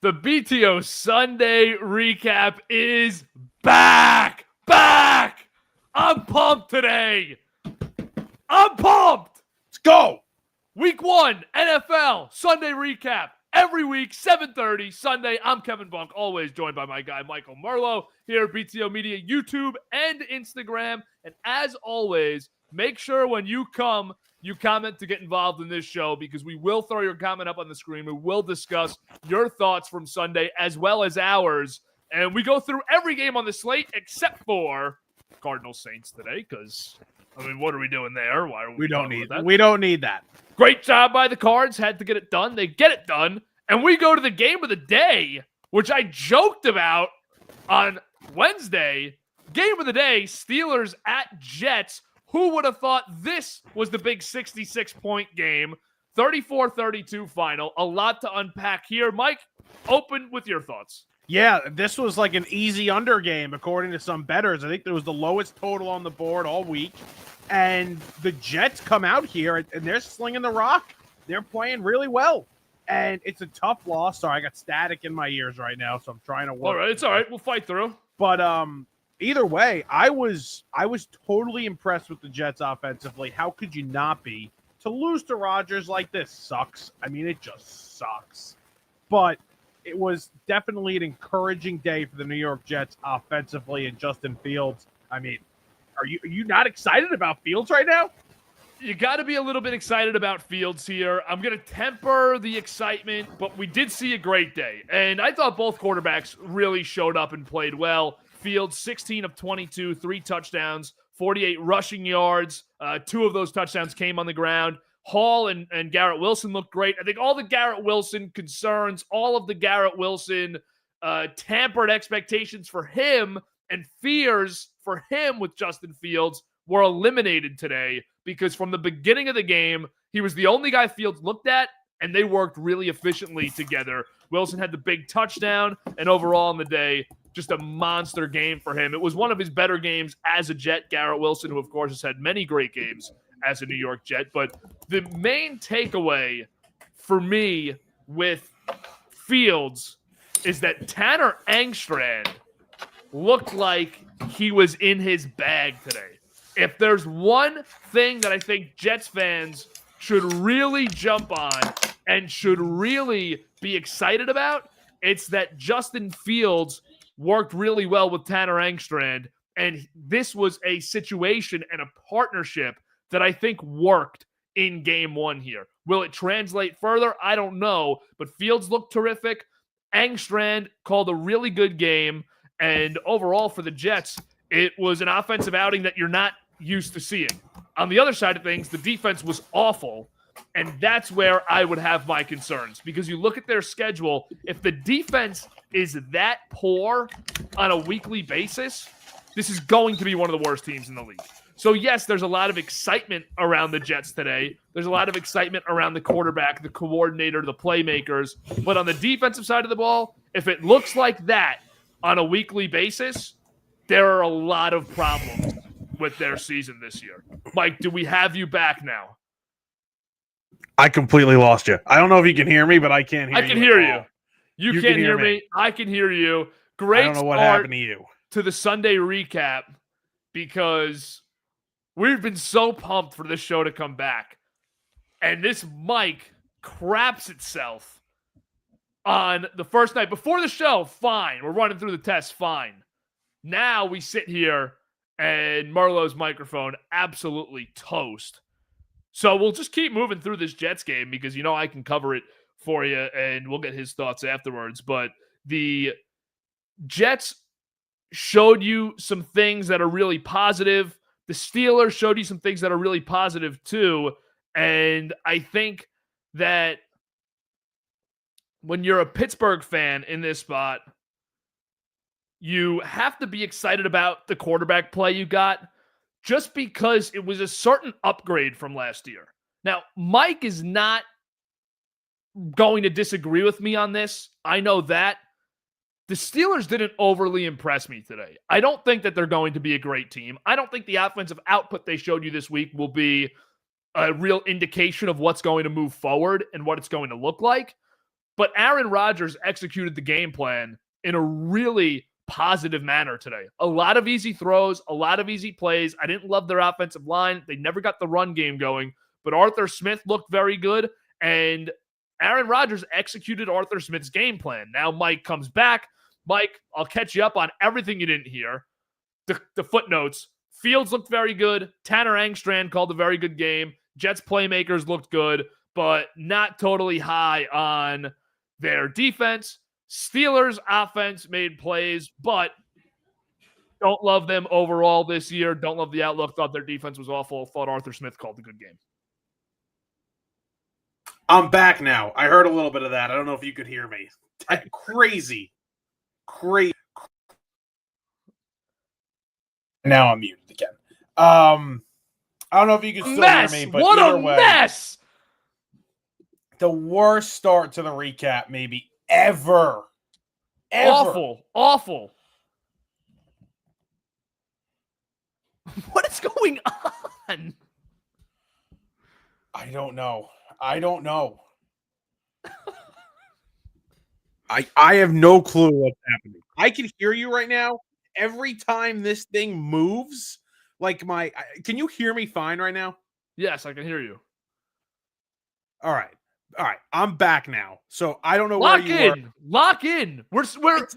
The BTO Sunday recap is back. I'm pumped today. I'm pumped. Let's go. Week 1, NFL Sunday recap. Every week, 7:30 Sunday. I'm Kevin Bunk, always joined by my guy, Michael Merlo, here at BTO Media, YouTube and Instagram. And as always, make sure when you come, you comment to get involved in this show, because we will throw your comment up on the screen. We will discuss your thoughts from Sunday as well as ours. And we go through every game on the slate except for Cardinals Saints today, because, I mean, what are we doing there? Why are we don't need that. We don't need that. Great job by the Cards. Had to get it done. They get it done. And we go to the game of the day, which I joked about on Wednesday. Game of the day, Steelers at Jets. Who would have thought this was the big 66-point game? 34-32 final. A lot to unpack here. Mike, open with your thoughts. Yeah, this was like an easy under game, according to some bettors. I think there was the lowest total on the board all week. And the Jets come out here, and they're slinging the rock. They're playing really well. And it's a tough loss. Sorry, I got static in my ears right now, so I'm trying to work. All right, it's all right. We'll fight through. But either way, I was totally impressed with the Jets offensively. How could you not be? To lose to RODGERS like this sucks. I mean, it just sucks. But it was definitely an encouraging day for the New York Jets offensively and Justin Fields. I mean, are you not excited about Fields right now? You got to be a little bit excited about Fields here. I'm going to temper the excitement, but we did see a great day. And I thought both quarterbacks really showed up and played well. Fields, 16 of 22, 3 touchdowns, 48 rushing yards. 2 of those touchdowns came on the ground. Hall and Garrett Wilson looked great. I think all the Garrett Wilson concerns, all of the Garrett Wilson tampered expectations for him and fears for him with Justin Fields were eliminated today, because from the beginning of the game, he was the only guy Fields looked at, and they worked really efficiently together. Wilson had the big touchdown, and overall in the day, just a monster game for him. It was one of his better games as a Jet. Garrett Wilson, who of course has had many great games as a New York Jet. But the main takeaway for me with Fields is that Tanner Engstrand looked like he was in his bag today. If there's one thing that I think Jets fans should really jump on and should really be excited about, it's that Justin Fields worked really well with Tanner Engstrand, and this was a situation and a partnership that I think worked in game 1 here. Will it translate further? I don't know, but Fields looked terrific. Engstrand called a really good game, and overall for the Jets, it was an offensive outing that you're not used to seeing. On the other side of things, the defense was awful, and that's where I would have my concerns, because you look at their schedule, if the defense is that poor on a weekly basis, this is going to be one of the worst teams in the league. So yes, there's a lot of excitement around the Jets today. There's a lot of excitement around the quarterback, the coordinator, the playmakers. But on the defensive side of the ball, if it looks like that on a weekly basis, there are a lot of problems with their season this year. Mike, do we have you back now? I completely lost you. I don't know if you can hear me, but I can't hear you. I can hear you. You can't hear me. I can hear you. Great. I don't know what happened to you. To the Sunday recap, because we've been so pumped for this show to come back. And this mic craps itself on the first night. Before the show, fine. We're running through the test, fine. Now we sit here and Marlowe's microphone absolutely toast. So we'll just keep moving through this Jets game, because you know I can cover it for you and we'll get his thoughts afterwards. But the Jets showed you some things that are really positive. The Steelers showed you some things that are really positive too. And I think that when you're a Pittsburgh fan in this spot, you have to be excited about the quarterback play you got, just because it was a certain upgrade from last year. Now, Mike is not going to disagree with me on this. I know that. The Steelers didn't overly impress me today. I don't think that they're going to be a great team. I don't think the offensive output they showed you this week will be a real indication of what's going to move forward and what it's going to look like. But Aaron Rodgers executed the game plan in a really positive manner today. A lot of easy throws, a lot of easy plays. I didn't love their offensive line. They never got the run game going, but Arthur Smith looked very good, and Aaron Rodgers executed Arthur Smith's game plan. Now Mike comes back. Mike, I'll catch you up on everything you didn't hear. The footnotes. Fields looked very good. Tanner Engstrand called a very good game. Jets playmakers looked good, but not totally high on their defense. Steelers offense made plays, but don't love them overall this year. Don't love the outlook. Thought their defense was awful. Thought Arthur Smith called a good game. I'm back now. I heard a little bit of that. I don't know if you could hear me. Crazy. Now I'm muted again. I don't know if you can still hear me, but what either a way, mess! The worst start to the recap maybe ever. Awful. What is going on? I don't know. I have no clue what's happening. I can hear you right now. Every time this thing moves, like can you hear me fine right now? Yes, I can hear you. All right. I'm back now. So I don't know where you were. Lock in. We're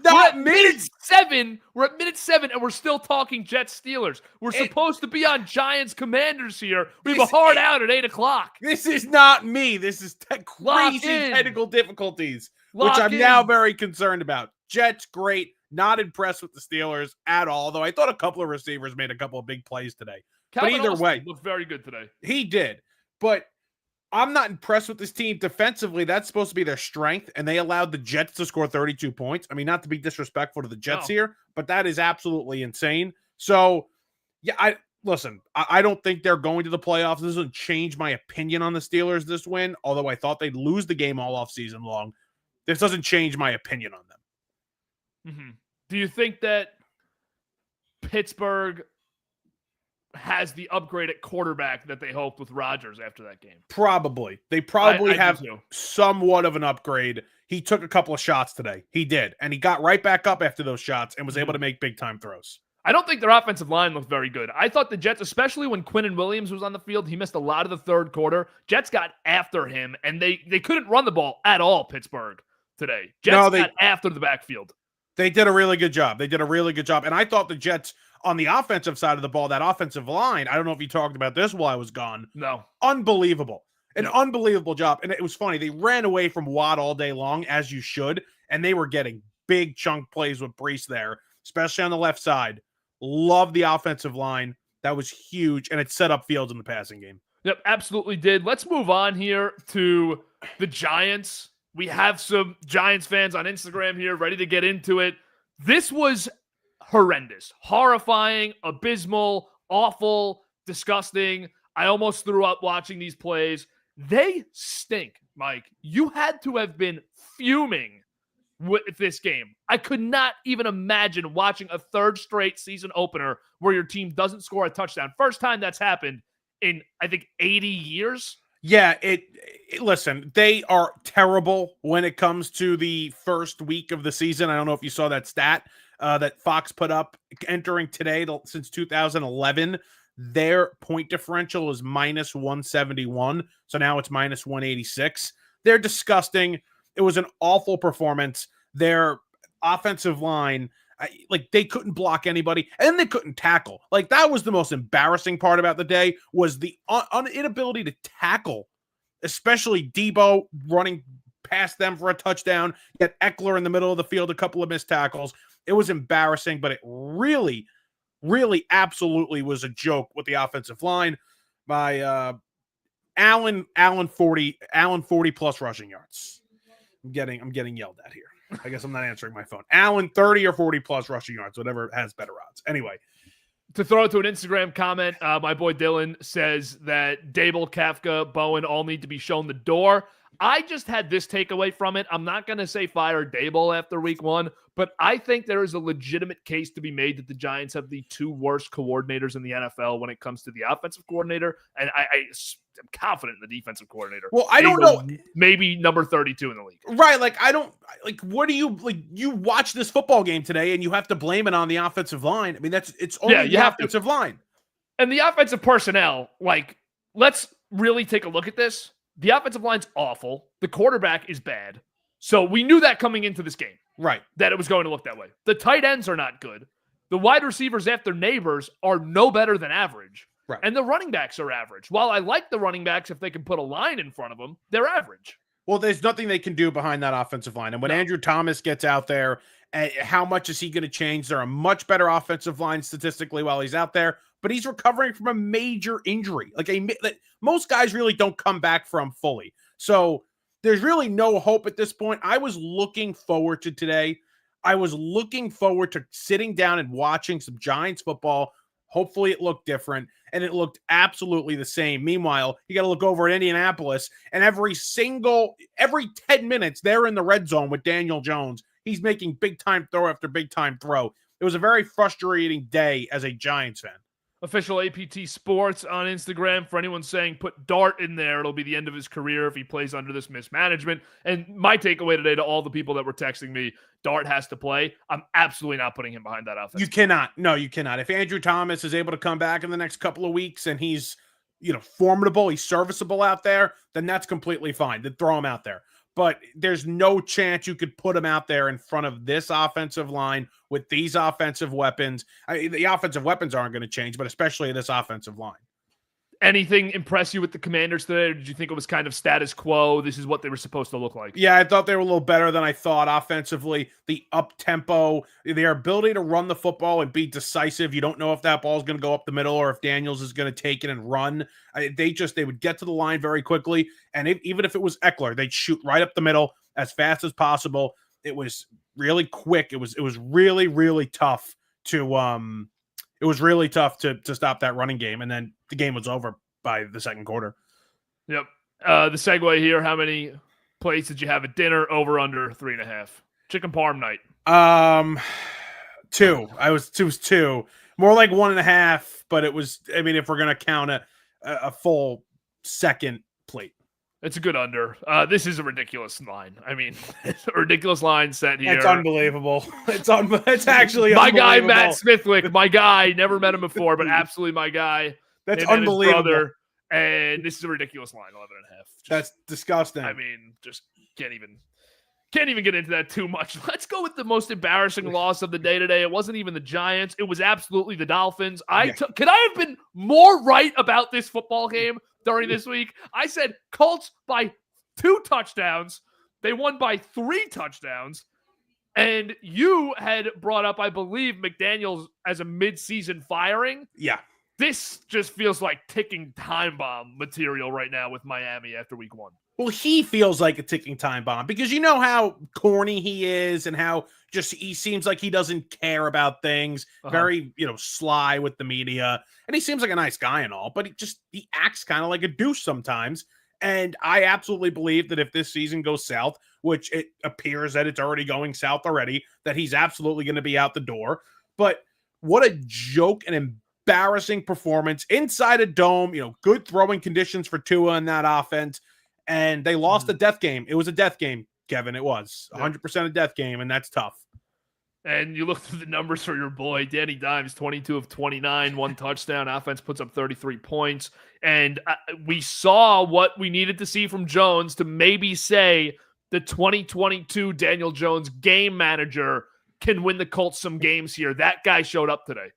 not at me. minute 7. We're at minute 7, and we're still talking Jets Steelers. We're supposed to be on Giants Commanders here. We have a hard out at 8:00. This is not me. This is crazy technical difficulties, which I'm now very concerned about. Jets, great. Not impressed with the Steelers at all, though I thought a couple of receivers made a couple of big plays today. Calvin but either Austin way, looked very good today. He did. But I'm not impressed with this team defensively. That's supposed to be their strength, and they allowed the Jets to score 32 points. I mean, not to be disrespectful to the Jets here, but that is absolutely insane. So, yeah, I don't think they're going to the playoffs. This doesn't change my opinion on the Steelers this win, although I thought they'd lose the game all off season long. This doesn't change my opinion on them. Mm-hmm. Do you think that Pittsburgh has the upgrade at quarterback that they hoped with Rodgers after that game? Probably. They probably I have somewhat of an upgrade. He took a couple of shots today. He did. And he got right back up after those shots and was able to make big-time throws. I don't think their offensive line looked very good. I thought the Jets, especially when Quinnen Williams was on the field, he missed a lot of the third quarter. Jets got after him, and they couldn't run the ball at all, Pittsburgh, today. Jets got after the backfield. They did a really good job. And I thought the Jets, on the offensive side of the ball, that offensive line, I don't know if you talked about this while I was gone. No. Unbelievable. Unbelievable job. And it was funny. They ran away from Watt all day long, as you should, and they were getting big chunk plays with Brees there, especially on the left side. Love the offensive line. That was huge, and it set up Fields in the passing game. Yep, absolutely did. Let's move on here to the Giants. We have some Giants fans on Instagram here ready to get into it. This was horrendous, horrifying, abysmal, awful, disgusting. I almost threw up watching these plays. They stink, Mike. You had to have been fuming with this game. I could not even imagine watching a third straight season opener where your team doesn't score a touchdown. First time that's happened in, I think, 80 years. Yeah, listen, they are terrible when it comes to the first week of the season. I don't know if you saw that stat that Fox put up entering today since 2011. Their point differential is minus 171. So now it's minus 186. They're disgusting. It was an awful performance. Their offensive line, they couldn't block anybody, and they couldn't tackle. That was the most embarrassing part about the day, was the inability to tackle, especially Debo running past them for a touchdown, yet Eckler in the middle of the field, a couple of missed tackles. It was embarrassing, but it really, really absolutely was a joke with the offensive line by Allen 40 plus rushing yards. I'm getting yelled at here. I guess I'm not answering my phone. Allen 30 or 40 plus rushing yards, whatever has better odds. Anyway, to throw it to an Instagram comment, my boy Dylan says that Dable, Kafka, Bowen all need to be shown the door. I just had this takeaway from it. I'm not going to say fire Dable after week 1, but I think there is a legitimate case to be made that the Giants have the 2 worst coordinators in the NFL when it comes to the offensive coordinator, and I'm confident in the defensive coordinator. Well, I don't know. Maybe number 32 in the league. Right, what do you you watch this football game today and you have to blame it on the offensive line? I mean, it's only the offensive line. And the offensive personnel, let's really take a look at this. The offensive line's awful. The quarterback is bad. So we knew that coming into this game. Right. That it was going to look that way. The tight ends are not good. The wide receivers after Neighbors are no better than average. Right. And the running backs are average. While I like the running backs, if they can put a line in front of them, they're average. Well, there's nothing they can do behind that offensive line. And when Andrew Thomas gets out there, how much is he going to change? They're a much better offensive line statistically while he's out there, but he's recovering from a major injury. Most guys really don't come back from fully. So there's really no hope at this point. I was looking forward to today. I was looking forward to sitting down and watching some Giants football. Hopefully it looked different, and it looked absolutely the same. Meanwhile, you got to look over at Indianapolis, and every 10 minutes, they're in the red zone with Daniel Jones. He's making big-time throw after big-time throw. It was a very frustrating day as a Giants fan. Official APT Sports on Instagram. For anyone saying put Dart in there, it'll be the end of his career if he plays under this mismanagement. And my takeaway today to all the people that were texting me, Dart has to play. I'm absolutely not putting him behind that offense. You cannot. No, you cannot. If Andrew Thomas is able to come back in the next couple of weeks and he's, formidable, he's serviceable out there, then that's completely fine. Then throw him out there. But there's no chance you could put him out there in front of this offensive line with these offensive weapons. The offensive weapons aren't going to change, but especially this offensive line. Anything impress you with the Commanders today, or did you think it was kind of status quo? This is what they were supposed to look like. Yeah, I thought they were a little better than I thought offensively. The up-tempo, their ability to run the football and be decisive. You don't know if that ball is going to go up the middle or if Daniels is going to take it and run. They would get to the line very quickly, and even if it was Eckler, they'd shoot right up the middle as fast as possible. It was really quick. It was really, really tough to stop that running game, and then the game was over by the second quarter. Yep. The segue here, how many plates did you have at dinner? Over, under 3.5? Chicken parm night. 2. It was 2. More like 1.5, but it was, if we're going to count a full second plate. It's a good under. This is a ridiculous line. It's a ridiculous line set here. It's unbelievable. It's actually my unbelievable. guy, Matt Smithwick, my guy. Never met him before, but absolutely my guy. That's unbelievable. Brother, and this is a ridiculous line, 11.5. That's disgusting. Just can't even get into that too much. Let's go with the most embarrassing loss of the day today. It wasn't even the Giants. It was absolutely the Dolphins. Could I have been more right about this football game during this week? I said Colts by 2 touchdowns. They won by 3 touchdowns. And you had brought up, I believe, McDaniels as a midseason firing. Yeah. This just feels like ticking time bomb material right now with Miami after week 1. Well, he feels like a ticking time bomb because you know how corny he is and how just he seems like he doesn't care about things. Very, sly with the media. And he seems like a nice guy and all, but he acts kind of like a douche sometimes. And I absolutely believe that if this season goes south, which it appears that it's already going south already, that he's absolutely going to be out the door. But what a joke and embarrassing performance inside a dome, good throwing conditions for Tua in that offense. And they lost a death game. It was a death game, Kevin. It was 100% a death game, and that's tough. And you look through the numbers for your boy, Danny Dimes, 22 of 29, 1 touchdown. Offense puts up 33 points. And we saw what we needed to see from Jones to maybe say the 2022 Daniel Jones game manager can win the Colts some games here. That guy showed up today.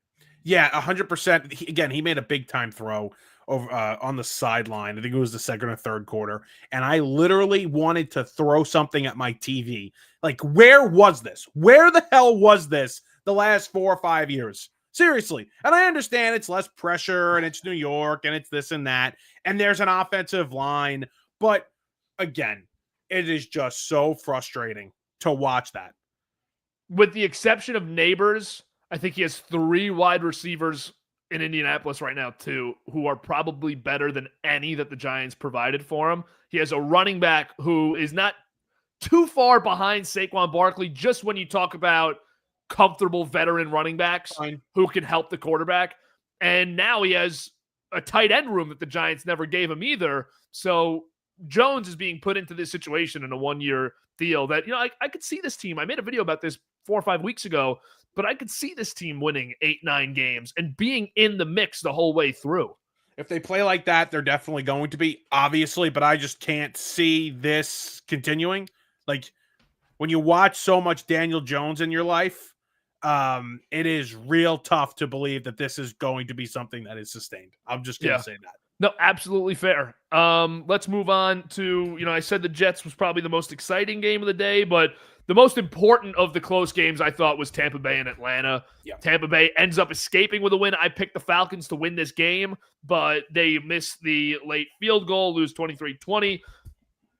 Yeah, 100%. He made a big-time throw over on the sideline. I think it was the second or third quarter. And I literally wanted to throw something at my TV. Like, where was this? Where the hell was this the last 4 or 5 years? Seriously. And I understand it's less pressure and it's New York and it's this and that. And there's an offensive line. But, again, it is just so frustrating to watch that. With the exception of Neighbors, I think he has 3 wide receivers in Indianapolis right now, too, who are probably better than any that the Giants provided for him. He has a running back who is not too far behind Saquon Barkley just when you talk about comfortable veteran running backs who can help the quarterback. And now he has a tight end room that the Giants never gave him either. So Jones is being put into this situation in a 1-year deal that, I could see this team. I made a video about this 4 or 5 weeks ago, but I could see this team winning 8-9 games and being in the mix the whole way through. If they play like that, they're definitely going to be, obviously, but I just can't see this continuing. Like, when you watch so much Daniel Jones in your life, it is real tough to believe that this is going to be something that is sustained. I'm just going to say that. No, absolutely fair. Let's move on to, I said the Jets was probably the most exciting game of the day, but the most important of the close games I thought was Tampa Bay and Atlanta. Yeah. Tampa Bay ends up escaping with a win. I picked the Falcons to win this game, but they missed the late field goal, lose 23-20.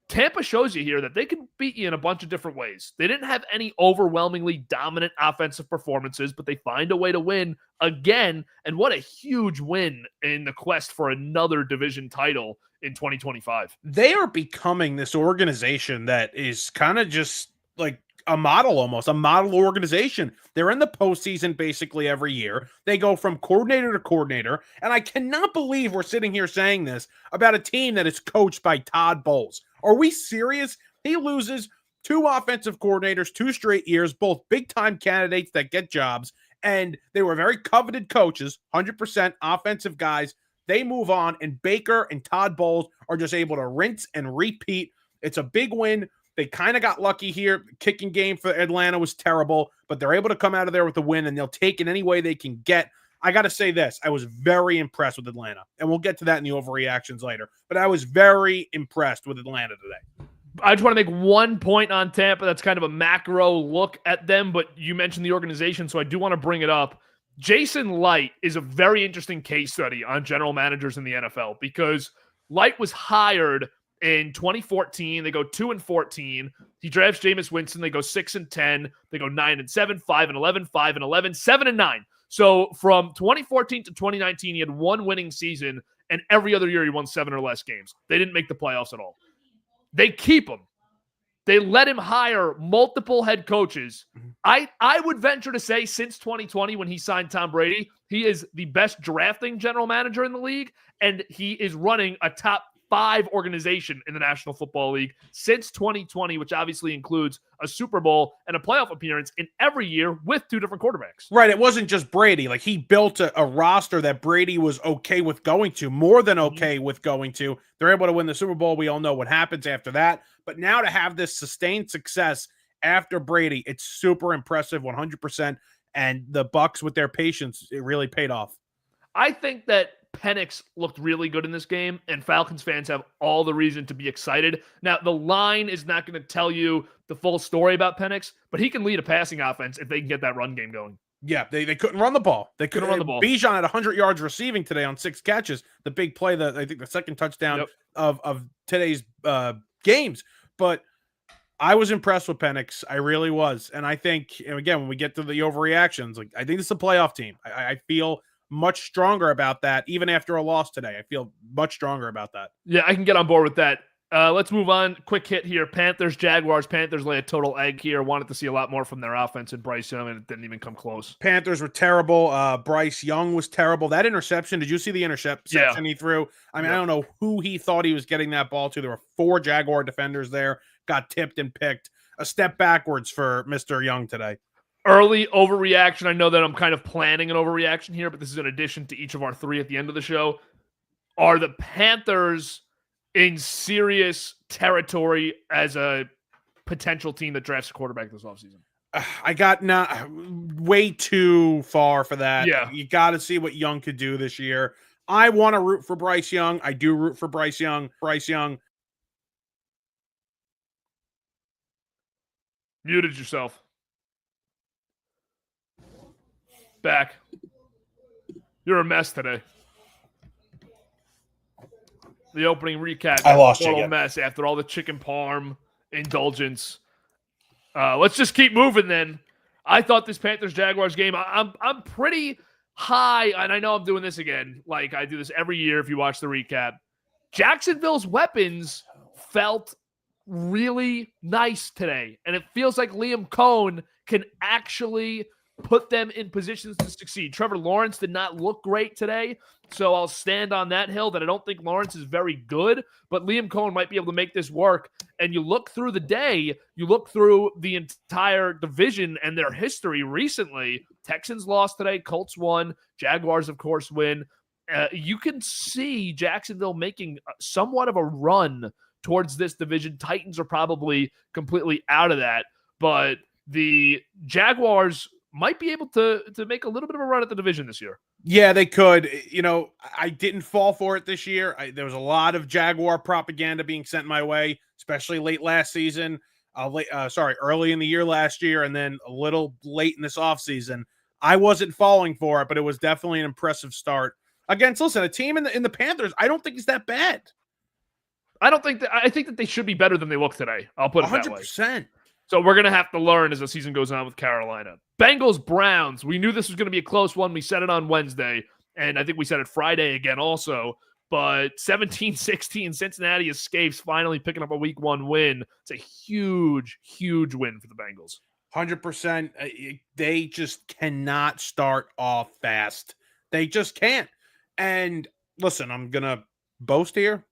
Tampa shows you here that they can beat you in a bunch of different ways. They didn't have any overwhelmingly dominant offensive performances, but they find a way to win again. And what a huge win in the quest for another division title in 2025. They are becoming this organization that is kind of just like a model, almost a model organization. They're in the postseason basically every year. They go from coordinator to coordinator. And I cannot believe we're sitting here saying this about a team that is coached by Todd Bowles. Are we serious? He loses 2 offensive coordinators 2 straight years, both big-time candidates that get jobs, and they were very coveted coaches, 100% offensive guys. They move on, and Baker and Todd Bowles are just able to rinse and repeat. It's a big win. They kind of got lucky here. Kicking game for Atlanta was terrible, but they're able to come out of there with a win, and they'll take it any way they can get. I got to say this. I was very impressed with Atlanta, and we'll get to that in the overreactions later, but I was very impressed with Atlanta today. I just want to make one point on Tampa. That's kind of a macro look at them, but you mentioned the organization, so I do want to bring it up. Jason Light is a very interesting case study on general managers in the NFL because Light was hired in 2014. They go 2-14. He drafts Jameis Winston. They go 6-10. They go 9-7, 5-11, 5-11, 7-9. So from 2014 to 2019, he had 1 winning season, and every other year he won 7 or less games. They didn't make the playoffs at all. They keep him. They let him hire multiple head coaches. I would venture to say since 2020 when he signed Tom Brady, he is the best drafting general manager in the league, and he is running a top 5 organization in the National Football League since 2020, which obviously includes a Super Bowl and a playoff appearance in every year with 2 different quarterbacks. Right. It wasn't just Brady. Like, he built a roster that Brady was okay with going to, more than okay with going to. They're able to win the Super Bowl. We all know what happens after that. But now to have this sustained success after Brady, it's super impressive, 100%. And the Bucs, with their patience, it really paid off. I think that Penix looked really good in this game, and Falcons fans have all the reason to be excited. Now, the line is not going to tell you the full story about Penix, but he can lead a passing offense if they can get that run game going. Yeah, they couldn't run the ball. They couldn't run the ball. Bijan had 100 yards receiving today on 6 catches. The big play, I think the second touchdown of today's games. But I was impressed with Penix. I really was. And I think, and again, when we get to the overreactions, like, I think this is a playoff team. I feel much stronger about that, even after a loss today. I feel much stronger about that. Yeah, I can get on board with that. Let's move on. Quick hit here. Panthers, Jaguars. Panthers lay a total egg here. Wanted to see a lot more from their offense and Bryce Young, and it didn't even come close. Panthers were terrible. Bryce Young was terrible. That interception, did you see the interception he threw? I mean, I don't know who he thought he was getting that ball to. There were 4 Jaguar defenders there, got tipped and picked. A step backwards for Mr. Young today. Early overreaction. I know that I'm kind of planning an overreaction here, but this is an addition to each of our 3 at the end of the show. Are the Panthers in serious territory as a potential team that drafts a quarterback this offseason? I got way too far for that. Yeah. You got to see what Young could do this year. I want to root for Bryce Young. I do root for Bryce Young. Bryce Young. Muted yourself. Back. You're a mess today. The opening recap. I lost you. Total mess after all the chicken parm indulgence. Let's just keep moving then. I thought this Panthers-Jaguars game, I'm pretty high, and I know I'm doing this again. Like I do this every year if you watch the recap. Jacksonville's weapons felt really nice today. And it feels like Liam Cohn can actually put them in positions to succeed. Trevor Lawrence did not look great today, so I'll stand on that hill that I don't think Lawrence is very good, but Liam Cohn might be able to make this work. And you look through the day, you look through the entire division and their history recently. Texans lost today, Colts won, Jaguars, of course, win. You can see Jacksonville making somewhat of a run towards this division. Titans are probably completely out of that, but the Jaguars might be able to make a little bit of a run at the division this year. Yeah, they could. You know, I didn't fall for it this year. There was a lot of Jaguar propaganda being sent my way, especially late last season, early in the year last year, and then a little late in this offseason. I wasn't falling for it, but it was definitely an impressive start against, listen, a team in the Panthers. I don't think is that bad. I think that they should be better than they look today. I'll put it 100%. That way. 100%. So we're going to have to learn as the season goes on with Carolina. Bengals, Browns. We knew this was going to be a close one. We said it on Wednesday, and I think we said it Friday again also. But 17-16, Cincinnati escapes, finally picking up a Week 1 win. It's a huge, huge win for the Bengals. 100%. They just cannot start off fast. They just can't. And listen, I'm going to boast here.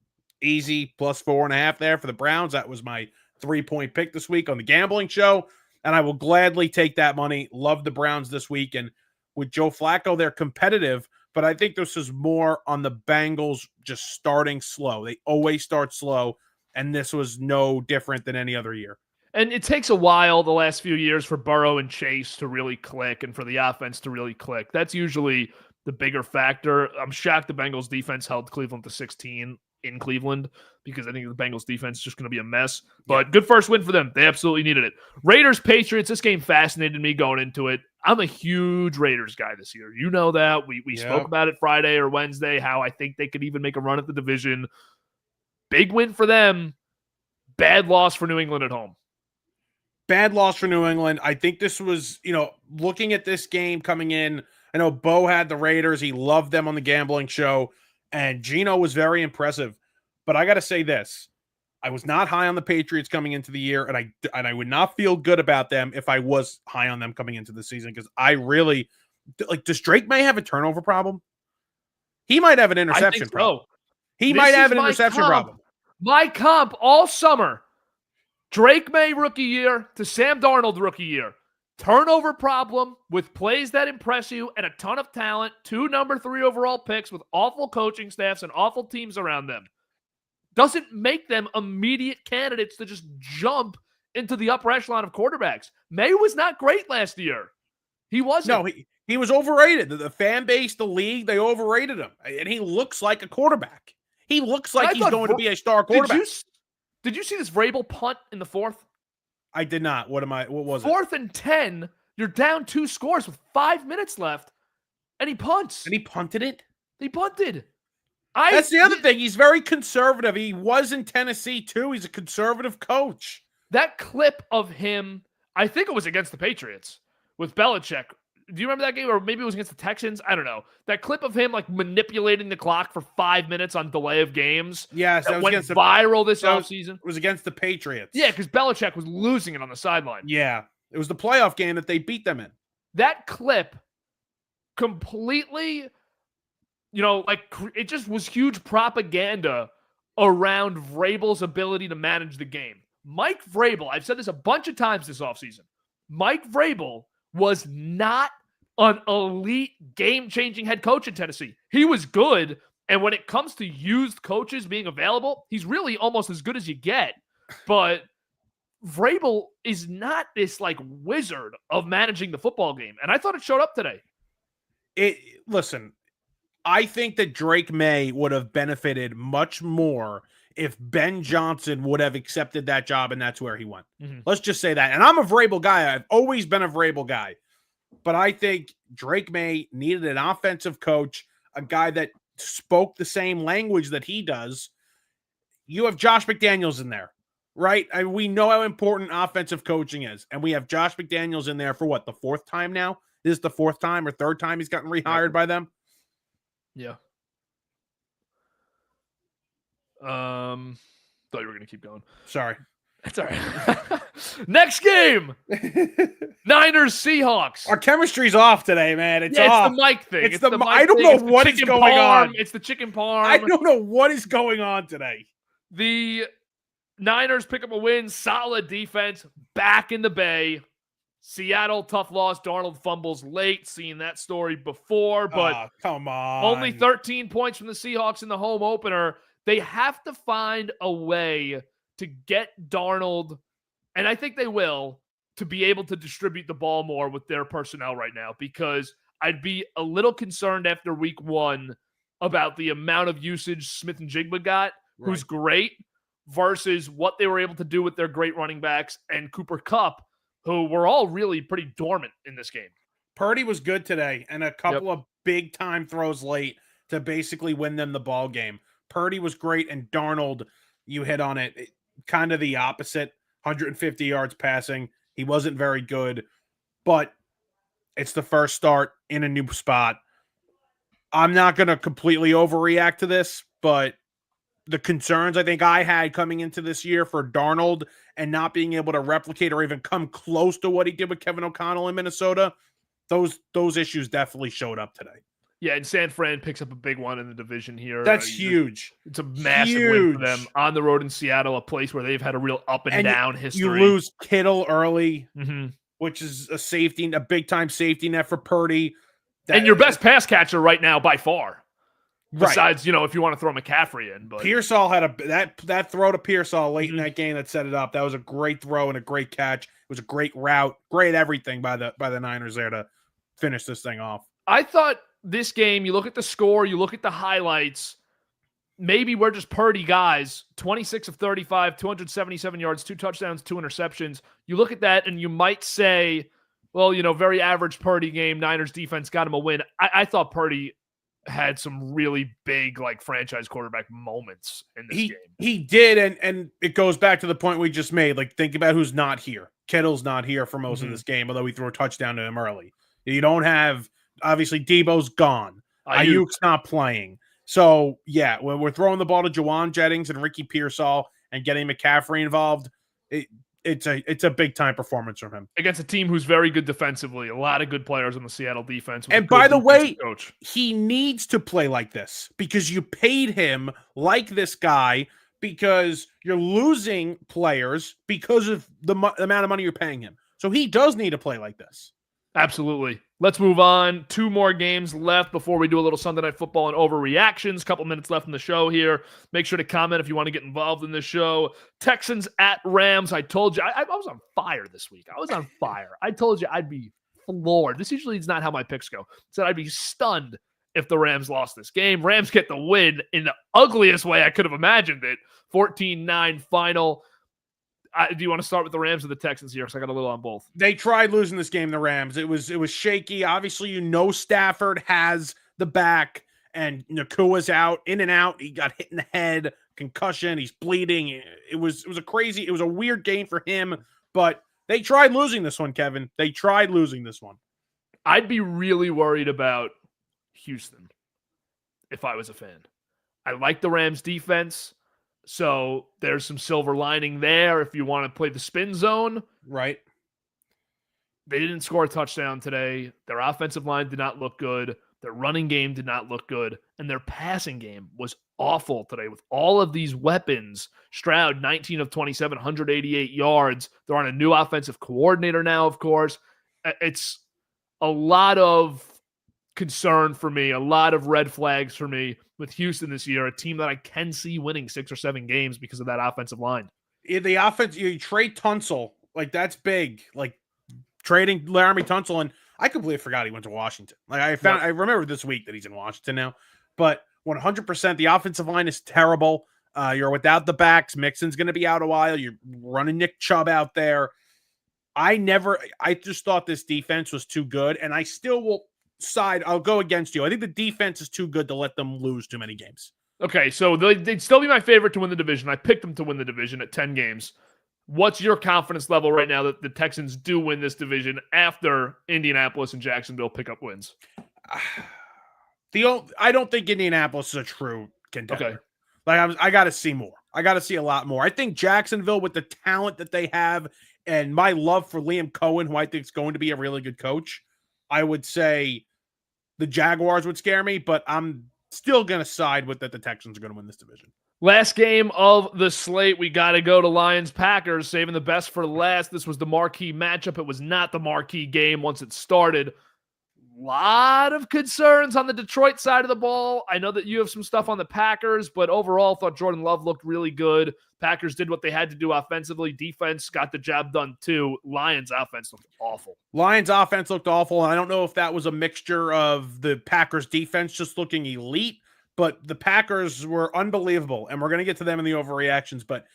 Easy +4.5 there for the Browns. That was my 3-point pick this week on the gambling show, and I will gladly take that money. Love the Browns this week, and with Joe Flacco, they're competitive, but I think this is more on the Bengals just starting slow. They always start slow, and this was no different than any other year. And it takes a while the last few years for Burrow and Chase to really click and for the offense to really click. That's usually the bigger factor. I'm shocked the Bengals defense held Cleveland to 16 in Cleveland, because I think the Bengals defense is just going to be a mess. But good first win for them. They absolutely needed it. Raiders, Patriots, this game fascinated me going into it. I'm a huge Raiders guy this year. You know that. We spoke about it Friday or Wednesday, how I think they could even make a run at the division. Big win for them. Bad loss for New England at home. Bad loss for New England. I think this was, looking at this game coming in, I know Bo had the Raiders. He loved them on the gambling show. And Geno was very impressive. But I got to say this. I was not high on the Patriots coming into the year, and I would not feel good about them if I was high on them coming into the season, because I really does Drake May have a turnover problem? He might have an interception problem. He might have an interception problem. My comp all summer. Drake May rookie year to Sam Darnold rookie year. Turnover problem with plays that impress you and a ton of talent, 2 number 3 overall picks with awful coaching staffs and awful teams around them. Doesn't make them immediate candidates to just jump into the upper echelon of quarterbacks. May was not great last year. He wasn't. No, he was overrated. The fan base, the league, they overrated him. And he looks like a quarterback. He looks like he's going to be a star quarterback. Did you see this Vrabel punt in the 4th? I did not. What was it? 4th and 10. You're down 2 scores with 5 minutes left, and he punts. And he punted it? He punted. That's the other thing. He's very conservative. He was in Tennessee, too. He's a conservative coach. That clip of him, I think it was against the Patriots with Belichick. Do you remember that game? Or maybe it was against the Texans? I don't know. That clip of him manipulating the clock for 5 minutes on delay of games. Yes, that went viral this offseason. It was against the Patriots. Yeah, because Belichick was losing it on the sideline. Yeah, it was the playoff game that they beat them in. That clip completely, it just was huge propaganda around Vrabel's ability to manage the game. Mike Vrabel, I've said this a bunch of times this offseason, Mike Vrabel was not an elite game-changing head coach in Tennessee. He was good, and when it comes to used coaches being available, he's really almost as good as you get. But Vrabel is not this wizard of managing the football game, and I thought it showed up today. Listen, I think that Drake May would have benefited much more if Ben Johnson would have accepted that job, and that's where he went. Mm-hmm. Let's just say that. And I'm a Vrabel guy. I've always been a Vrabel guy. But I think Drake May needed an offensive coach, a guy that spoke the same language that he does. You have Josh McDaniels in there, right? We know how important offensive coaching is. And we have Josh McDaniels in there for the 4th time now? This is the 4th time or 3rd time he's gotten rehired by them? Yeah. Thought you were going to keep going. Sorry. That's all right. Next game. Niners Seahawks. Our chemistry's off today, man. It's Yeah, off. it's the mic thing. It's the mic I don't thing. know It's the what is chicken going parm. on. It's the chicken parm. I don't know what is going on today. The Niners pick up a win. Solid defense. Back in the Bay. Seattle, tough loss. Darnold fumbles late. Seen that story before, but come on. only 13 points from the Seahawks in the home opener. They have to find a way to get Darnold, and I think they will, to be able to distribute the ball more with their personnel right now, because I'd be a little concerned after week 1 about the amount of usage Smith and Jigba got, who's great, versus what they were able to do with their great running backs and Cooper Kupp, who were all really pretty dormant in this game. Purdy was good today, and a couple of big-time throws late to basically win them the ball game. Purdy was great, and Darnold, you hit on it, kind of the opposite, 150 yards passing. He wasn't very good, but it's the first start in a new spot. I'm not going to completely overreact to this, but the concerns I think I had coming into this year for Darnold and not being able to replicate or even come close to what he did with Kevin O'Connell in Minnesota, those issues definitely showed up today. Yeah, and San Fran picks up a big one in the division here. That's huge. It's a massive win for them on the road in Seattle, a place where they've had a real up and down history. You lose Kittle early, mm-hmm. which is a safety, a big-time safety net for Purdy. And your best pass catcher right now by far. Besides, right. If you want to throw McCaffrey in. But Pearsall had that throw to Pearsall late in that game that set it up. That was a great throw and a great catch. It was a great route, great everything by the Niners there to finish this thing off. I thought this game, you look at the score, you look at the highlights, maybe we're just Purdy guys, 26 of 35, 277 yards, 2 touchdowns, 2 interceptions. You look at that and you might say, well, very average Purdy game. Niners defense got him a win. I thought Purdy had some really big, franchise quarterback moments in this game. He did, and it goes back to the point we just made. Think about who's not here. Kittle's not here for most of this game, although we threw a touchdown to him early. You don't have, obviously, Debo's gone. Ayuk's not playing. So, yeah, when we're throwing the ball to Juwan Jennings and Ricky Pearsall and getting McCaffrey involved, it's a big-time performance from him. Against a team who's very good defensively. A lot of good players on the Seattle defense. And by the way, he needs to play like this because you paid him like this guy because you're losing players because of the amount of money you're paying him. So he does need to play like this. Absolutely. Let's move on. 2 more games left before we do a little Sunday Night Football and overreactions. Couple minutes left in the show here. Make sure to comment if you want to get involved in this show. Texans at Rams. I told you. I was on fire this week. I was on fire. I told you I'd be floored. This usually is not how my picks go. Said I'd be stunned if the Rams lost this game. Rams get the win in the ugliest way I could have imagined it. 14-9 final. Do you want to start with the Rams or the Texans here? Because I got a little on both. They tried losing this game, the Rams. It was shaky. Obviously, Stafford has the back, and Nakua's out, in and out. He got hit in the head, concussion. He's bleeding. It was a weird game for him, but they tried losing this one, Kevin. They tried losing this one. I'd be really worried about Houston if I was a fan. I like the Rams defense. So there's some silver lining there if you want to play the spin zone. Right. They didn't score a touchdown today. Their offensive line did not look good. Their running game did not look good. And their passing game was awful today with all of these weapons. Stroud, 19 of 27, 188 yards. They're on a new offensive coordinator now, of course. It's a lot of concern for me, a lot of red flags for me with Houston this year, a team that I can see winning 6 or 7 games because of that offensive line. The offense, you trade Tunsil, that's big. Trading Laramie Tunsil, and I completely forgot he went to Washington. I remember this week that he's in Washington now, but 100% the offensive line is terrible. You're without the backs. Mixon's going to be out a while. You're running Nick Chubb out there. I just thought this defense was too good, and I still will I'll go against you. I think the defense is too good to let them lose too many games. Okay, so they'd still be my favorite to win the division. I picked them to win the division at 10 games. What's your confidence level right now that the Texans do win this division after Indianapolis and Jacksonville pick up wins? I don't think Indianapolis is a true contender. Okay. Like I got to see more. I got to see a lot more. I think Jacksonville, with the talent that they have and my love for Liam Cohen, who I think is going to be a really good coach, I would say the Jaguars would scare me, but I'm still going to side with that the Texans are going to win this division. Last game of the slate, we got to go to Lions-Packers, saving the best for last. This was the marquee matchup. It was not the marquee game once it started. Lot of concerns on the Detroit side of the ball. I know that you have some stuff on the Packers, but overall thought Jordan Love looked really good. Packers did what they had to do offensively. Defense got the job done too. Lions offense looked awful. Lions offense looked awful, and I don't know if that was a mixture of the Packers defense just looking elite, but the Packers were unbelievable, and we're going to get to them in the overreactions, but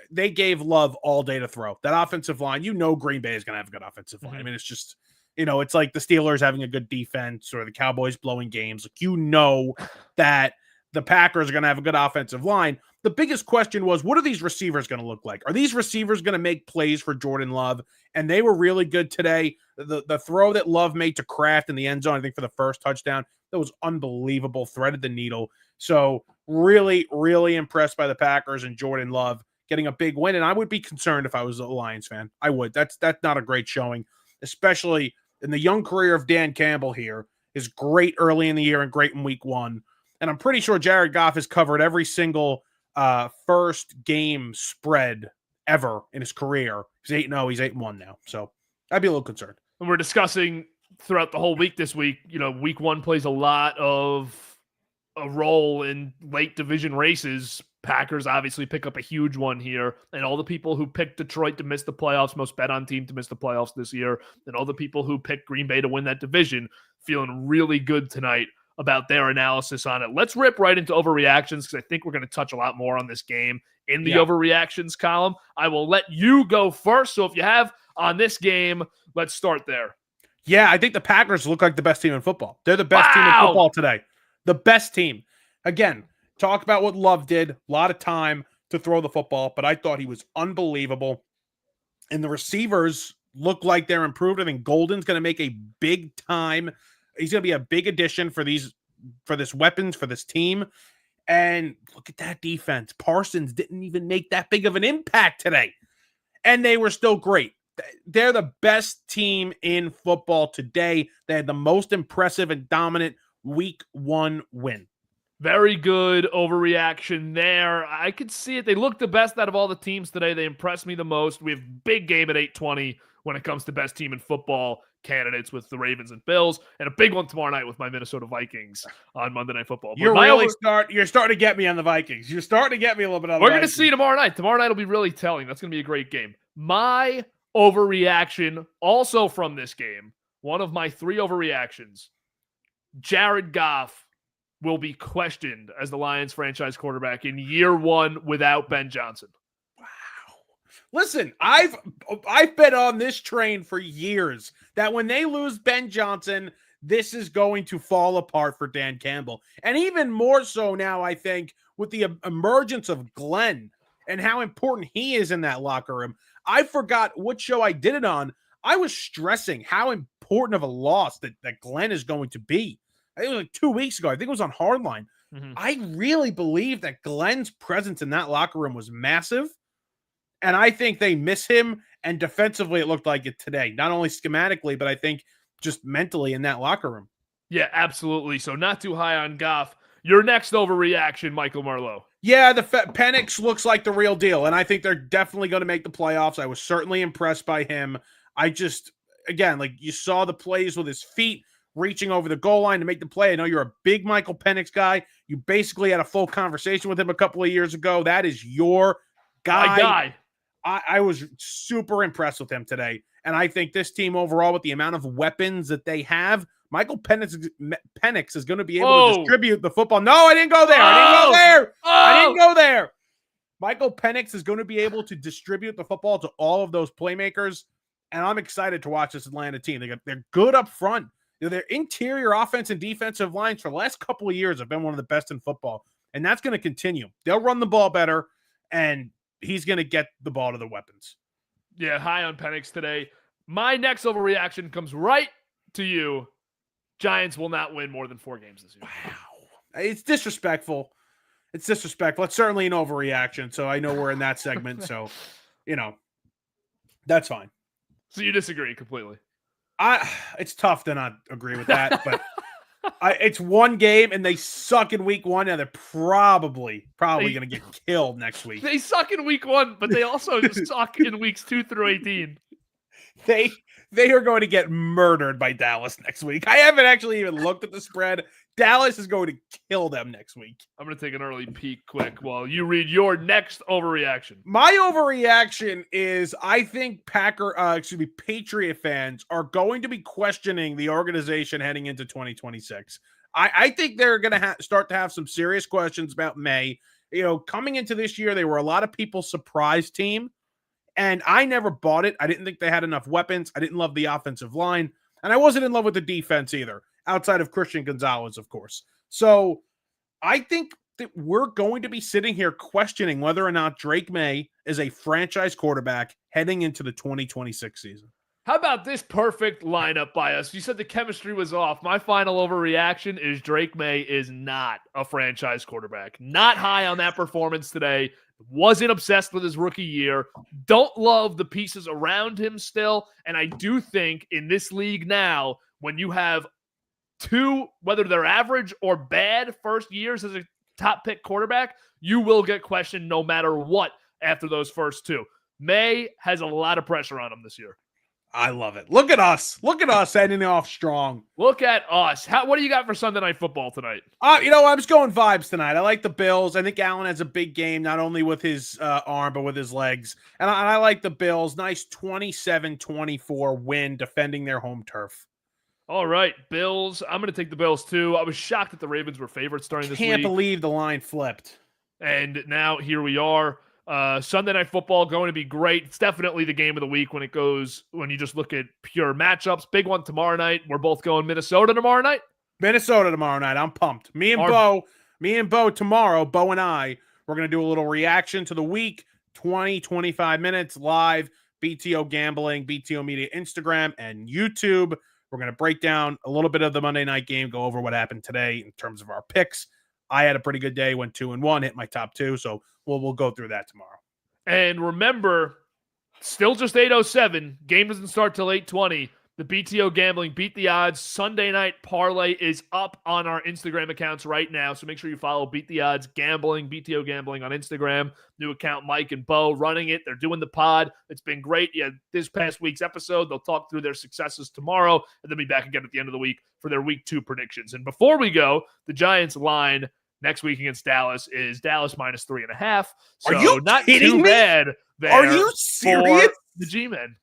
they gave Love all day to throw. That offensive line, Green Bay is going to have a good offensive line. I mean, it's just, it's like the Steelers having a good defense or the Cowboys blowing games. Like, that the Packers are going to have a good offensive line. The biggest question was, what are these receivers going to look like? Are these receivers going to make plays for Jordan Love? And they were really good today. The throw that Love made to Kraft in the end zone, I think for the first touchdown, that was unbelievable, threaded the needle. So really, really impressed by the Packers and Jordan Love getting a big win. And I would be concerned if I was a Lions fan. I would. That's not a great showing, especially in the young career of Dan Campbell here. Is great early in the year and great in week one. And I'm pretty sure Jared Goff has covered every single first game spread ever in his career. He's 8-0. He's 8-1 now. So I'd be a little concerned. And we're discussing throughout the whole week this week, week one plays a lot of a role in late division races. Packers obviously pick up a huge one here. And all the people who picked Detroit to miss the playoffs, most bet on team to miss the playoffs this year, and all the people who picked Green Bay to win that division, feeling really good tonight about their analysis on it. Let's rip right into overreactions, because I think we're going to touch a lot more on this game in the overreactions column. I will let you go first. So if you have on this game, let's start there. Yeah, I think the Packers look like the best team in football. They're the best team in football today. The best team. Again, talk about what Love did. A lot of time to throw the football, but I thought he was unbelievable. And the receivers look like they're improved. I think Golden's going to make a big time. He's going to be a big addition for this weapons, for this team. And look at that defense. Parsons didn't even make that big of an impact today. And they were still great. They're the best team in football today. They had the most impressive and dominant week one win. Very good overreaction there. I could see it. They look the best out of all the teams today. They impressed me the most. We have big game at 8:20 when it comes to best team in football candidates with the Ravens and Bills, and a big one tomorrow night with my Minnesota Vikings on Monday Night Football. You're starting to get me on the Vikings. You're starting to get me a little bit on the Vikings. We're going to see tomorrow night. Tomorrow night will be really telling. That's going to be a great game. My overreaction also from this game, one of my 3 overreactions, Jared Goff will be questioned as the Lions franchise quarterback in year 1 without Ben Johnson. Listen, I've been on this train for years that when they lose Ben Johnson, this is going to fall apart for Dan Campbell. And even more so now, I think, with the emergence of Glenn and how important he is in that locker room. I forgot what show I did it on. I was stressing how important of a loss that Glenn is going to be. I think it was like 2 weeks ago. I think it was on Hardline. Mm-hmm. I really believe that Glenn's presence in that locker room was massive. And I think they miss him. And defensively, it looked like it today. Not only schematically, but I think just mentally in that locker room. Yeah, absolutely. So not too high on Goff. Your next overreaction, Michael Marlowe. Yeah, the Penix looks like the real deal. And I think they're definitely going to make the playoffs. I was certainly impressed by him. I just, again, like you saw the plays with his feet reaching over the goal line to make the play. I know you're a big Michael Penix guy. You basically had a full conversation with him a couple of years ago. That is your guy. My guy. I was super impressed with him today. And I think this team overall, with the amount of weapons that they have, Michael Penix is going to be able to distribute the football. No, I didn't go there. I didn't go there. Michael Penix is going to be able to distribute the football to all of those playmakers. And I'm excited to watch this Atlanta team. They're good up front. Their interior offense and defensive lines for the last couple of years have been one of the best in football. And that's going to continue. They'll run the ball better, and he's going to get the ball to the weapons. Yeah, high on Penix today. My next overreaction comes right to you. Giants will not win more than 4 games this year. Wow. It's disrespectful. it's disrespectful. It's certainly an overreaction. So I know we're in that segment. So, that's fine. So you disagree completely. It's tough to not agree with that, but it's one game and they suck in week 1. Now they're probably going to get killed next week. They suck in week 1, but they also suck in weeks 2 through 18. They are going to get murdered by Dallas next week. I haven't actually even looked at the spread. Dallas is going to kill them next week. I'm going to take an early peek quick while you read your next overreaction. My overreaction is I think Patriot fans are going to be questioning the organization heading into 2026. I think they're going to start to have some serious questions about May. Coming into this year, they were a lot of people's surprise team. And I never bought it. I didn't think they had enough weapons. I didn't love the offensive line. And I wasn't in love with the defense either, outside of Christian Gonzalez, of course. So I think that we're going to be sitting here questioning whether or not Drake May is a franchise quarterback heading into the 2026 season. How about this perfect lineup by us? You said the chemistry was off. My final overreaction is Drake May is not a franchise quarterback. Not high on that performance today. Wasn't obsessed with his rookie year. Don't love the pieces around him still. And I do think in this league now, when you have two, whether they're average or bad first years as a top pick quarterback, you will get questioned no matter what after those first two. May has a lot of pressure on him this year. I love it. Look at us. Look at us ending off strong. Look at us. What do you got for Sunday Night Football tonight? I'm just going vibes tonight. I like the Bills. I think Allen has a big game, not only with his arm, but with his legs. And I like the Bills. Nice 27-24 win defending their home turf. All right, Bills. I'm going to take the Bills, too. I was shocked that the Ravens were favorites during this week. Can't believe the line flipped. And now here we are. Sunday Night Football going to be great. It's definitely the game of the week when you just look at pure matchups. Big one tomorrow night. We're both going Minnesota tomorrow night. Minnesota tomorrow night. I'm pumped. Me and Bo tomorrow, Bo and I, we're going to do a little reaction to the week, 20, 25 minutes live, BTO Gambling, BTO Media, Instagram, and YouTube. We're going to break down a little bit of the Monday night game, go over what happened today in terms of our picks. I had a pretty good day, went 2-1, hit my top 2, so we'll go through that tomorrow. And remember, still just 8:07. Game doesn't start till 8:20. The BTO Gambling Beat the Odds Sunday Night Parlay is up on our Instagram accounts right now, so make sure you follow Beat the Odds Gambling, BTO Gambling on Instagram. New account, Mike and Bo running it. They're doing the pod. It's been great. Yeah, this past week's episode, they'll talk through their successes tomorrow, and then be back again at the end of the week for their Week 2 predictions. And before we go, the Giants line next week against Dallas is Dallas minus 3.5. So are you not kidding too me? bad there. Are you serious? For the G-Men.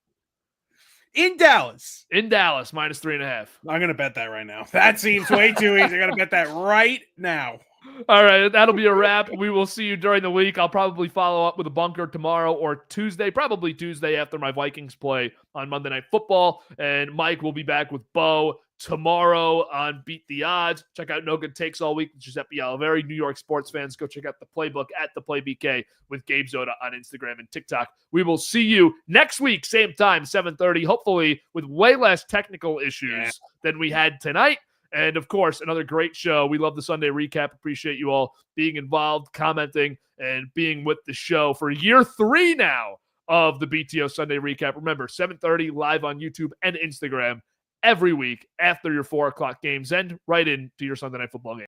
In Dallas. In Dallas, minus 3.5. I'm going to bet that right now. That seems way too easy. I'm going to bet that right now. All right, that'll be a wrap. We will see you during the week. I'll probably follow up with a bunker tomorrow or Tuesday, probably Tuesday after my Vikings play on Monday Night Football. And Mike will be back with Bo tomorrow on Beat the Odds. Check out No Good Takes all week with Giuseppe Oliveri. New York sports fans, go check out the playbook at the Play BK with Gabe Zoda on Instagram and TikTok. We will see you next week, same time, 7:30, hopefully with way less technical issues than we had tonight. And, of course, another great show. We love the Sunday recap. Appreciate you all being involved, commenting, and being with the show for year 3 now of the BTO Sunday recap. Remember, 7:30 live on YouTube and Instagram every week after your 4 o'clock games and right into your Sunday Night Football game.